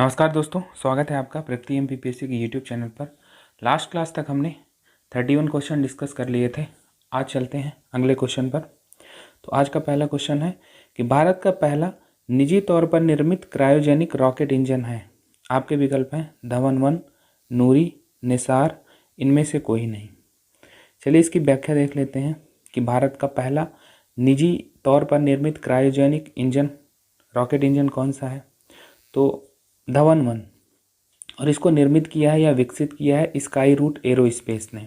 नमस्कार दोस्तों, स्वागत है आपका प्रगति एमपीपीएससी के यूट्यूब चैनल पर। लास्ट क्लास तक हमने 31 क्वेश्चन डिस्कस कर लिए थे। आज चलते हैं अगले क्वेश्चन पर। तो आज का पहला क्वेश्चन है कि भारत का पहला निजी तौर पर निर्मित क्रायोजेनिक रॉकेट इंजन है। आपके विकल्प हैं धवन 1, नूरी, निसार, इनमें से कोई नहीं। चलिए इसकी व्याख्या देख लेते हैं कि भारत का पहला निजी तौर पर निर्मित क्रायोजेनिक इंजन रॉकेट इंजन कौन सा है। तो धवन 1, और इसको निर्मित किया है या विकसित किया है स्काई रूट एरोस्पेस ने।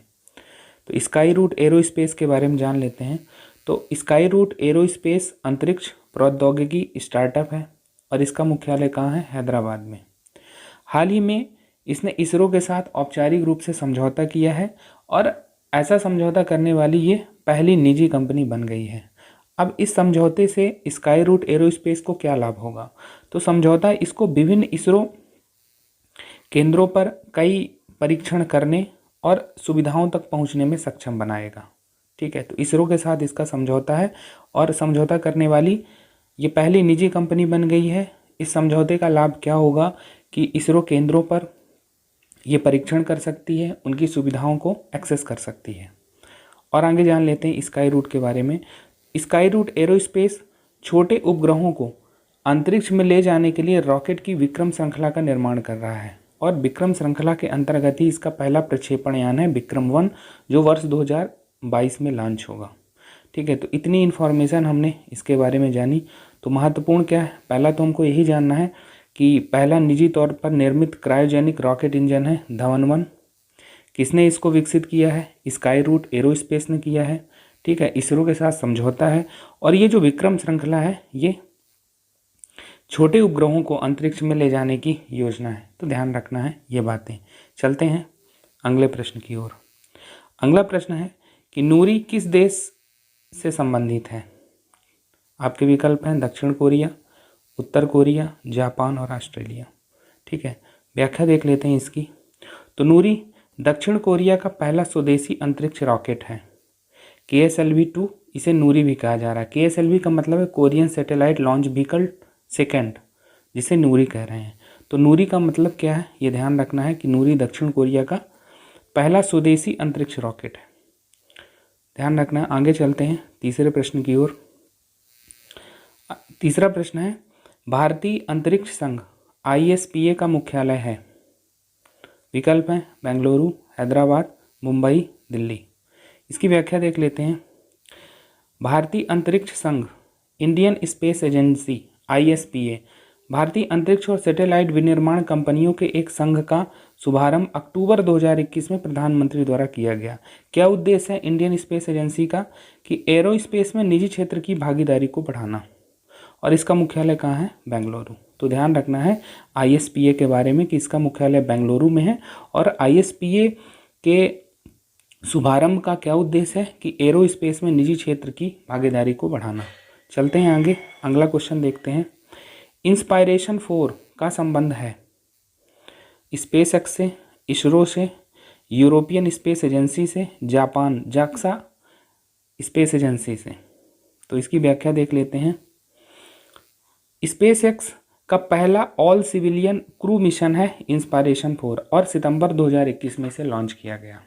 तो स्काई रूट एरोस्पेस के बारे में जान लेते हैं। तो स्काई रूट एरोस्पेस अंतरिक्ष प्रौद्योगिकी स्टार्टअप है और इसका मुख्यालय कहाँ है? हैदराबाद में। हाल ही में इसने इसरो के साथ औपचारिक रूप से समझौता किया है और ऐसा समझौता करने वाली ये पहली निजी कंपनी बन गई है। अब इस समझौते से स्काई रूट एरोस्पेस को क्या लाभ होगा? तो समझौता इसको विभिन्न इसरो केंद्रों पर कई परीक्षण करने और सुविधाओं तक पहुंचने में सक्षम बनाएगा। ठीक है, तो इसरो के साथ इसका समझौता है और समझौता करने वाली ये पहली निजी कंपनी बन गई है। इस समझौते का लाभ क्या होगा कि इसरो केंद्रों पर ये परीक्षण कर सकती है, उनकी सुविधाओं को एक्सेस कर सकती है। और आगे जान लेते हैं स्काई रूट के बारे में। स्काई रूट एरोस्पेस छोटे उपग्रहों को अंतरिक्ष में ले जाने के लिए रॉकेट की विक्रम श्रृंखला का निर्माण कर रहा है और विक्रम श्रृंखला के अंतर्गत ही इसका पहला प्रक्षेपण यान है विक्रम 1, जो वर्ष 2022 में लॉन्च होगा। ठीक है, तो इतनी इन्फॉर्मेशन हमने इसके बारे में जानी। तो महत्वपूर्ण क्या है? पहला तो हमको यही जानना है कि पहला निजी तौर पर निर्मित क्रायोजेनिक रॉकेट इंजन है धवन 1। किसने इसको विकसित किया है? स्काई रूट एरोस्पेस ने किया है। ठीक है, इसरो के साथ समझौता है और ये जो विक्रम श्रृंखला है ये छोटे उपग्रहों को अंतरिक्ष में ले जाने की योजना है। तो ध्यान रखना है ये बातें। चलते हैं अगले प्रश्न की ओर। अगला प्रश्न है कि नूरी किस देश से संबंधित है? आपके विकल्प हैं दक्षिण कोरिया, उत्तर कोरिया, जापान और ऑस्ट्रेलिया। ठीक है, व्याख्या देख लेते हैं इसकी। तो नूरी दक्षिण कोरिया का पहला स्वदेशी अंतरिक्ष रॉकेट है। KSLV-2 इसे नूरी भी कहा जा रहा है। KSLV का मतलब है Korean satellite launch vehicle second, जिसे नूरी कह रहे हैं। तो नूरी का मतलब क्या है ये ध्यान रखना है कि नूरी दक्षिण कोरिया का पहला स्वदेशी अंतरिक्ष रॉकेट है। ध्यान रखना है। आगे चलते हैं तीसरे प्रश्न की ओर। तीसरा प्रश्न है भारतीय अंतरिक्ष संघ ISPA का मुख्यालय है। विकल्प हैं बेंगलुरु, हैदराबाद, मुंबई, दिल्ली। इसकी व्याख्या देख लेते हैं। भारतीय अंतरिक्ष संघ इंडियन स्पेस एजेंसी ISPA भारतीय अंतरिक्ष और सैटेलाइट विनिर्माण कंपनियों के एक संघ का शुभारंभ अक्टूबर 2021 में प्रधानमंत्री द्वारा किया गया। क्या उद्देश्य है इंडियन स्पेस एजेंसी का? कि एरोस्पेस में निजी क्षेत्र की भागीदारी को बढ़ाना, और इसका मुख्यालय कहाँ है? बेंगलुरु। तो ध्यान रखना है ISPA के बारे में कि इसका मुख्यालय बेंगलुरु में है और ISPA के शुभारंभ का क्या उद्देश्य है कि एरोस्पेस में निजी क्षेत्र की भागीदारी को बढ़ाना। चलते हैं आगे, अगला क्वेश्चन देखते हैं। इंस्पायरेशन 4 का संबंध है SpaceX से, इसरो से, यूरोपियन स्पेस एजेंसी से, जापान JAXA स्पेस एजेंसी से। तो इसकी व्याख्या देख लेते हैं। SpaceX का पहला ऑल सिविलियन क्रू मिशन है इंस्पायरेशन 4 और सितंबर 2021 में से लॉन्च किया गया।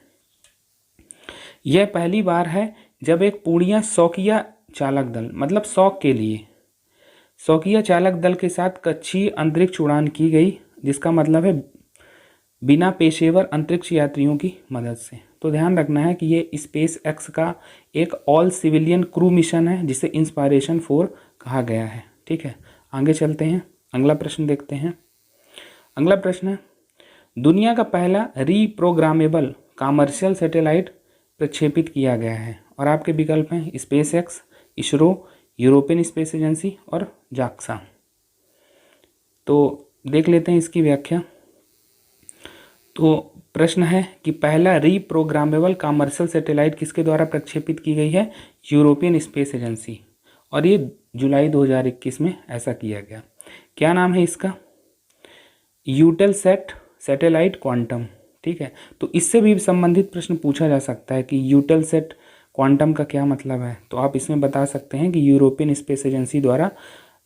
यह पहली बार है जब एक पूर्णिया शौकिया चालक दल, मतलब शौक के लिए शौकिया चालक दल के साथ कक्षीय अंतरिक्ष उड़ान की गई, जिसका मतलब है बिना पेशेवर अंतरिक्ष यात्रियों की मदद से। तो ध्यान रखना है कि ये SpaceX का एक ऑल सिविलियन क्रू मिशन है जिसे इंस्पायरेशन 4 कहा गया है। ठीक है, आगे चलते हैं, अगला प्रश्न देखते हैं। अगला प्रश्न है दुनिया का पहला रीप्रोग्रामेबल कमर्शियल सैटेलाइट प्रक्षेपित किया गया है, और आपके विकल्प हैं SpaceX, ISRO, European space agency और JAXA। तो देख लेते हैं इसकी व्याख्या। तो प्रश्न है कि पहला रीप्रोग्रामेबल कमर्शियल सैटेलाइट किसके द्वारा प्रक्षेपित की गई है? यूरोपियन स्पेस एजेंसी, और ये जुलाई 2021 में ऐसा किया गया। क्या नाम है इसका? Eutelsat satellite quantum. ठीक है, तो इससे भी संबंधित प्रश्न पूछा जा सकता है कि यूटेलसैट क्वांटम का क्या मतलब है। तो आप इसमें बता सकते हैं कि यूरोपियन स्पेस एजेंसी द्वारा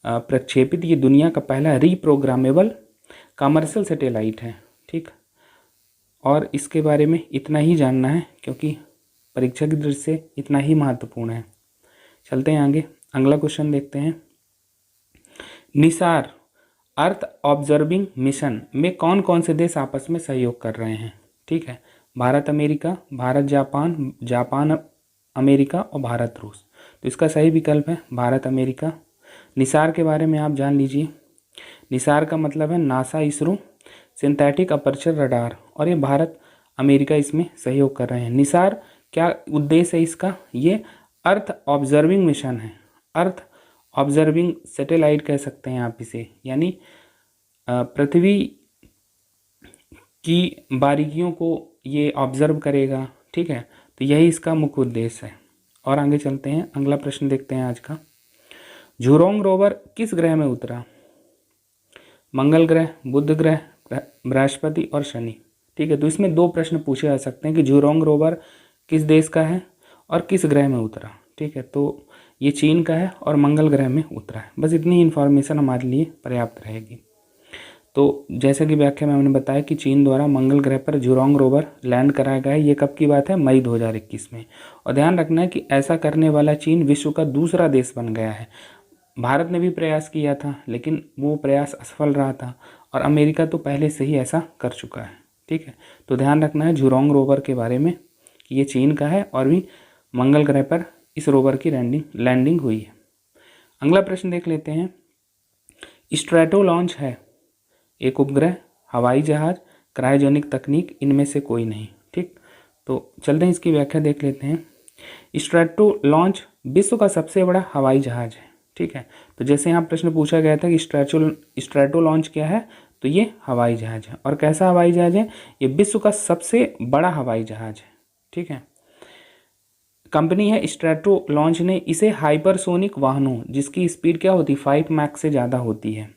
प्रक्षेपित ये दुनिया का पहला रीप्रोग्रामेबल कमर्शियल सैटेलाइट है, ठीक। और इसके बारे में इतना ही जानना है क्योंकि परीक्षा की दृष्टि से इतना ही महत्वपूर्ण है। चलते हैं आगे, अगला क्वेश्चन देखते हैं। निसार अर्थ ऑब्जर्विंग मिशन में कौन कौन से देश आपस में सहयोग कर रहे हैं, ठीक है। Bharat America, Bharat Japan, Japan America और भारत रूस। तो इसका सही विकल्प है भारत अमेरिका। निसार के बारे में आप जान लीजिए। निसार का मतलब है NASA ISRO synthetic aperture radar, और ये भारत अमेरिका इसमें सहयोग कर रहे हैं। निसार क्या उद्देश्य है इसका, ये अर्थ ऑब्जर्विंग मिशन है, अर्थ ऑब्जर्विंग सैटेलाइट कह सकते हैं आप इसे, यानी पृथ्वी की बारीकियों को ये ऑब्जर्व करेगा, ठीक है। तो यही इसका मुख्य उद्देश्य है। और आगे चलते हैं, अगला प्रश्न देखते हैं आज का। झुरोंग रोवर किस ग्रह में उतरा? मंगल ग्रह, बुध ग्रह, बृहस्पति और शनि, ठीक है। तो इसमें दो प्रश्न पूछे जा सकते हैं कि झुरोंग रोवर किस देश का है और किस ग्रह में उतरा, ठीक है। तो ये चीन का है और मंगल ग्रह में उतरा है। बस इतनी इन्फॉर्मेशन हमारे लिए पर्याप्त रहेगी। तो जैसा कि व्याख्या में हमने बताया कि चीन द्वारा मंगल ग्रह पर झुरोंग रोवर लैंड कराया गया है। ये कब की बात है? मई 2021 में। और ध्यान रखना है कि ऐसा करने वाला चीन विश्व का दूसरा देश बन गया है। भारत ने भी प्रयास किया था लेकिन वो प्रयास असफल रहा था, और अमेरिका तो पहले से ही ऐसा कर चुका है, ठीक है। तो ध्यान रखना है झुरोंग रोवर के बारे में कि ये चीन का है और भी मंगल ग्रह पर इस रोवर की लैंडिंग हुई है। अगला प्रश्न देख लेते हैं। स्ट्रैटो लॉन्च है एक उपग्रह, हवाई जहाज, क्रायोजेनिक तकनीक, इनमें से कोई नहीं, ठीक। तो चलते हैं इसकी व्याख्या देख लेते हैं। स्ट्रैटो लॉन्च विश्व का सबसे बड़ा हवाई जहाज है, ठीक है। तो जैसे यहाँ प्रश्न पूछा गया था कि स्ट्रैटो लॉन्च क्या है, तो ये हवाई जहाज है। और कैसा हवाई जहाज है? ये विश्व का सबसे बड़ा हवाई जहाज है, ठीक है। कंपनी है स्ट्रैटो लॉन्च ने इसे हाइपरसोनिक वाहनों, जिसकी स्पीड क्या होती है 5 मैक से ज़्यादा होती है,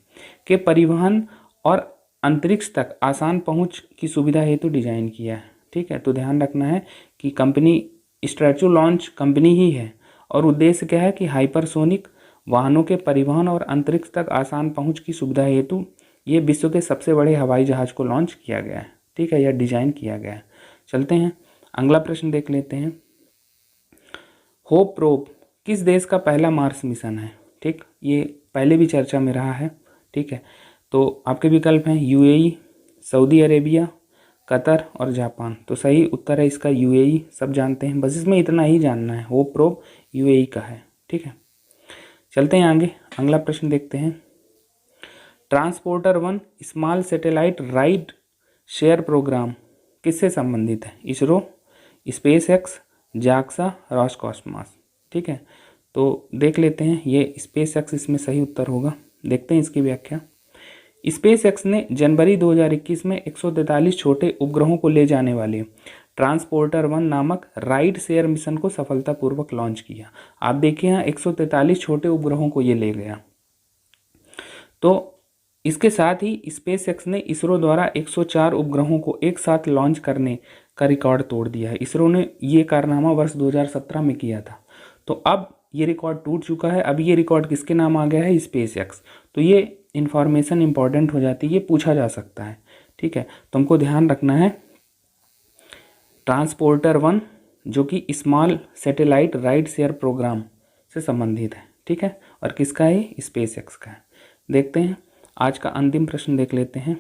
के परिवहन और अंतरिक्ष तक आसान पहुंच की सुविधा हेतु डिजाइन किया है, ठीक है। तो ध्यान रखना है कि कंपनी स्ट्रैटो लॉन्च कंपनी ही है और उद्देश्य क्या है कि हाइपरसोनिक वाहनों के परिवहन और अंतरिक्ष तक आसान पहुंच की सुविधा हेतु ये विश्व के सबसे बड़े हवाई जहाज को लॉन्च किया गया है, ठीक है, यह डिजाइन किया गया है। चलते हैं अगला प्रश्न देख लेते हैं। होप प्रोब किस देश का पहला मार्स मिशन है, ठीक। ये पहले भी चर्चा में रहा है, ठीक है। तो आपके विकल्प हैं यूएई, सऊदी अरेबिया, कतर और जापान। तो सही उत्तर है इसका यूएई, सब जानते हैं, बस इसमें इतना ही जानना है, होप प्रोब यूएई का है, ठीक है। चलते हैं आगे, अगला प्रश्न देखते हैं। Transporter 1 small satellite ride share program किससे संबंधित है? ISRO, SpaceX, JAXA, Roscosmos, ठीक है। तो देख लेते हैं, ये स्पेस एक्स इसमें सही उत्तर होगा। देखते हैं इसकी व्याख्या। स्पेस एक्स ने जनवरी 2021 में 143 छोटे उपग्रहों को ले जाने वाले ट्रांसपोर्टर 1 नामक राइड शेयर मिशन को सफलतापूर्वक लॉन्च किया। आप देखिए यहाँ 143 छोटे उपग्रहों को ये ले गया। तो इसके साथ ही स्पेस एक्स ने इसरो द्वारा 104 उपग्रहों को एक साथ लॉन्च करने का रिकॉर्ड तोड़ दिया है। इसरो ने ये कारनामा वर्ष 2017 में किया था, तो अब ये रिकॉर्ड टूट चुका है। अब ये रिकॉर्ड किसके नाम आ गया है? Space x. तो ये इन्फॉर्मेशन इंपॉर्टेंट हो जाती है, ये पूछा जा सकता है, ठीक है। तो हमको ध्यान रखना है ट्रांसपोर्टर 1 जो कि small satellite ride share program से संबंधित है, ठीक है। और किसका है? स्पेस एक्स का है। देखते हैं आज का अंतिम प्रश्न देख लेते हैं।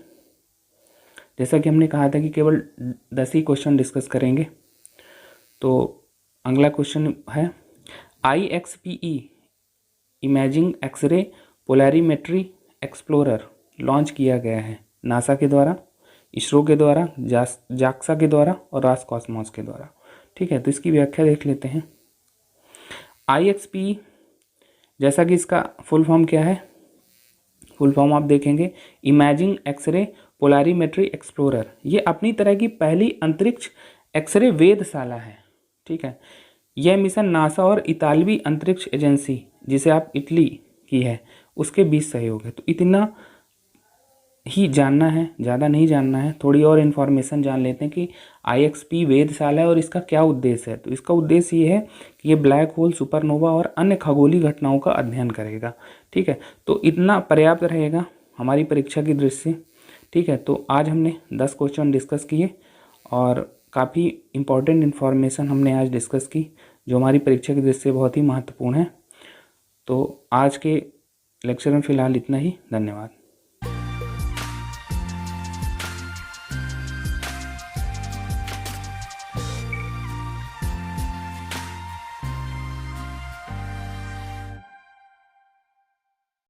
जैसा कि हमने कहा था कि केवल 10 ही क्वेश्चन डिस्कस करेंगे, तो अगला क्वेश्चन है IXPE imaging X ray polarimetry explorer launch किया गया है नासा के द्वारा, इसरो के द्वारा, जाक्सा के द्वारा और रॉसकॉस्मॉस के द्वारा, ठीक है। तो इसकी व्याख्या देख लेते हैं। IXPE जैसा कि इसका फुल फॉर्म क्या है, फुल फॉर्म आप देखेंगे इमेजिंग एक्सरे पोलैरिमेट्री एक्सप्लोरर। ये अपनी तरह की पहली अंतरिक्ष एक्सरे वेधशाला है, ठीक है। यह मिशन नासा और इतालवी अंतरिक्ष एजेंसी, जिसे आप इटली की है, उसके बीच सहयोग है। तो इतना ही जानना है, ज़्यादा नहीं जानना है। थोड़ी और इन्फॉर्मेशन जान लेते हैं कि IXP वेधशाला है और इसका क्या उद्देश्य है। तो इसका उद्देश्य ये है कि ये ब्लैक होल, सुपरनोवा और अन्य खगोलीय घटनाओं का अध्ययन करेगा, ठीक है। तो इतना पर्याप्त रहेगा हमारी परीक्षा की दृष्टि से, ठीक है, तो आज हमने 10 क्वेश्चन डिस्कस किए और काफ़ी इम्पोर्टेंट इन्फॉर्मेशन हमने आज डिस्कस की जो हमारी परीक्षा की दृष्टि से बहुत ही महत्वपूर्ण है। तो आज के लेक्चर में फ़िलहाल इतना ही। धन्यवाद।